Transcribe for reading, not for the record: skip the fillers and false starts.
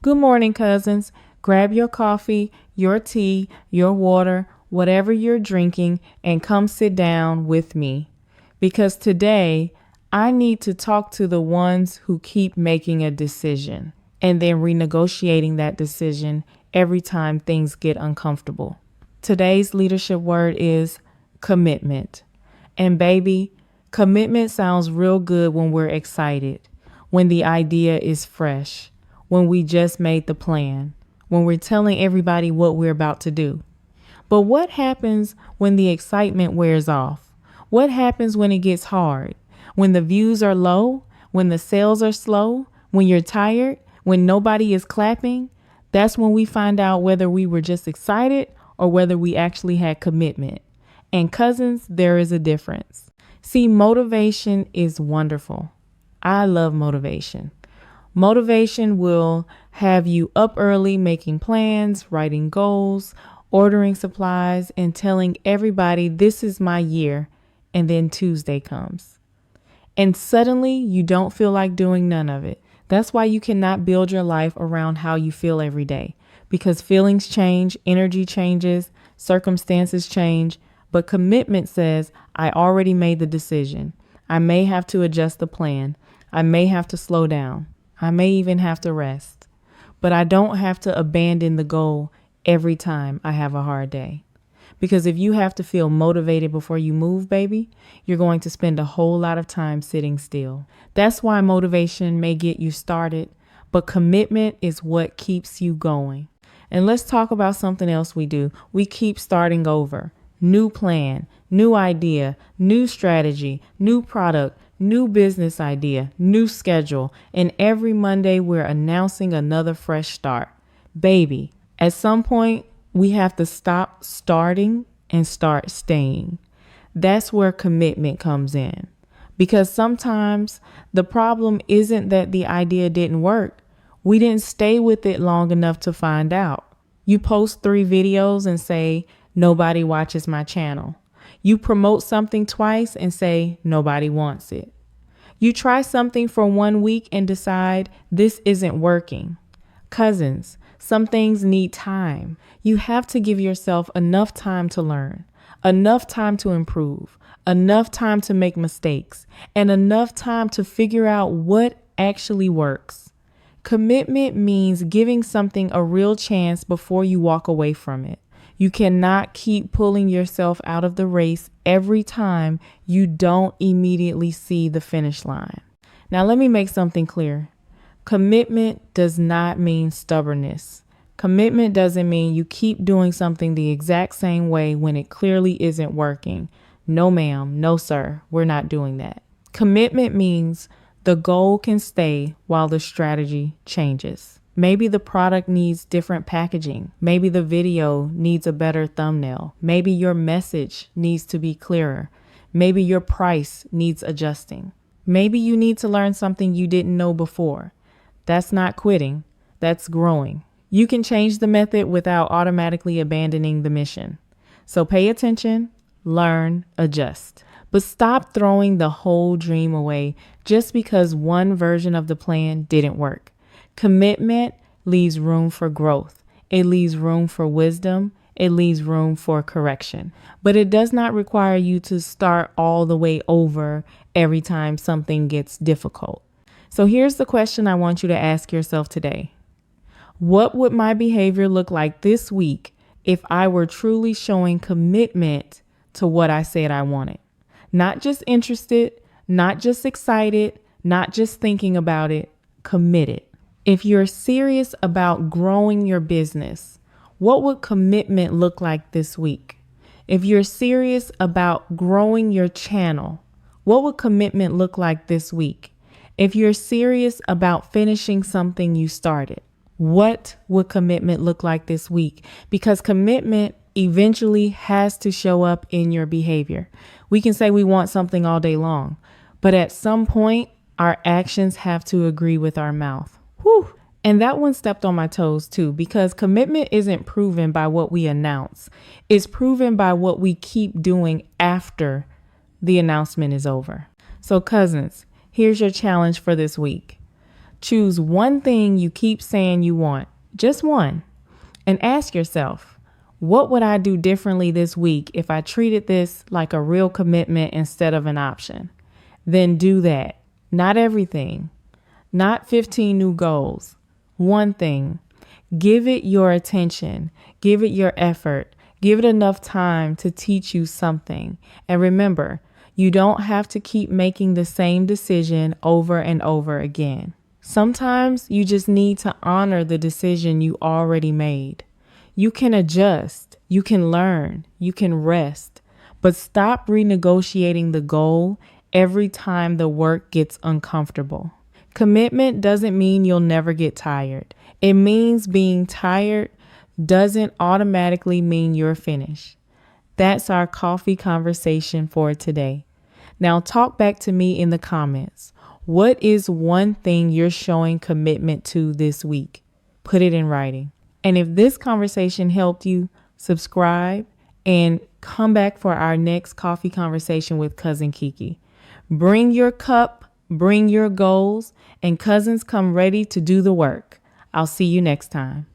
Good morning, cousins. Grab your coffee, your tea, your water, whatever you're drinking, and come sit down with me. Because today, I need to talk to the ones who keep making a decision and then renegotiating that decision every time things get uncomfortable. Today's leadership word is commitment. And baby, commitment sounds real good when we're excited, when the idea is fresh, when we just made the plan, when we're telling everybody what we're about to do. But what happens when the excitement wears off? What happens when it gets hard? When the views are low? When the sales are slow? When you're tired? When nobody is clapping? That's when we find out whether we were just excited or whether we actually had commitment. And cousins, there is a difference. See, motivation is wonderful. I love motivation. Motivation will have you up early making plans, writing goals, ordering supplies, and telling everybody this is my year, and then Tuesday comes. And suddenly you don't feel like doing none of it. That's why you cannot build your life around how you feel every day, because feelings change, energy changes, circumstances change, but commitment says, I already made the decision. I may have to adjust the plan. I may have to slow down. I may even have to rest, but I don't have to abandon the goal every time I have a hard day. Because if you have to feel motivated before you move, baby, you're going to spend a whole lot of time sitting still. That's why motivation may get you started, but commitment is what keeps you going. And let's talk about something else we do. We keep starting over. New plan, new idea, new strategy, new product, new business idea, new schedule. And every Monday we're announcing another fresh start. Baby, at some point, we have to stop starting and start staying. That's where commitment comes in. Because sometimes the problem isn't that the idea didn't work. We didn't stay with it long enough to find out. You post 3 videos and say, nobody watches my channel. You promote something twice and say, nobody wants it. You try something for 1 week and decide this isn't working. Cousins, some things need time. You have to give yourself enough time to learn, enough time to improve, enough time to make mistakes, and enough time to figure out what actually works. Commitment means giving something a real chance before you walk away from it. You cannot keep pulling yourself out of the race every time you don't immediately see the finish line. Now, let me make something clear. Commitment does not mean stubbornness. Commitment doesn't mean you keep doing something the exact same way when it clearly isn't working. No, ma'am. No, sir. We're not doing that. Commitment means the goal can stay while the strategy changes. Maybe the product needs different packaging. Maybe the video needs a better thumbnail. Maybe your message needs to be clearer. Maybe your price needs adjusting. Maybe you need to learn something you didn't know before. That's not quitting. That's growing. You can change the method without automatically abandoning the mission. So pay attention, learn, adjust. But stop throwing the whole dream away just because one version of the plan didn't work. Commitment leaves room for growth. It leaves room for wisdom. It leaves room for correction. But it does not require you to start all the way over every time something gets difficult. So here's the question I want you to ask yourself today. What would my behavior look like this week if I were truly showing commitment to what I said I wanted? Not just interested, not just excited, not just thinking about it, committed. If you're serious about growing your business, what would commitment look like this week? If you're serious about growing your channel, what would commitment look like this week? If you're serious about finishing something you started, what would commitment look like this week? Because commitment eventually has to show up in your behavior. We can say we want something all day long, but at some point, our actions have to agree with our mouth. Whew. And that one stepped on my toes too, because commitment isn't proven by what we announce. It's proven by what we keep doing after the announcement is over. So cousins, here's your challenge for this week. Choose one thing you keep saying you want, just one, and ask yourself, what would I do differently this week if I treated this like a real commitment instead of an option? Then do that. Not everything, not 15 new goals. One thing. Give it your attention. Give it your effort. Give it enough time to teach you something. And remember, you don't have to keep making the same decision over and over again. Sometimes you just need to honor the decision you already made. You can adjust, you can learn, you can rest, but stop renegotiating the goal every time the work gets uncomfortable. Commitment doesn't mean you'll never get tired. It means being tired doesn't automatically mean you're finished. That's our coffee conversation for today. Now talk back to me in the comments. What is one thing you're showing commitment to this week? Put it in writing. And if this conversation helped you, subscribe and come back for our next coffee conversation with Cousin Keekee. Bring your cup, bring your goals, and cousins come ready to do the work. I'll see you next time.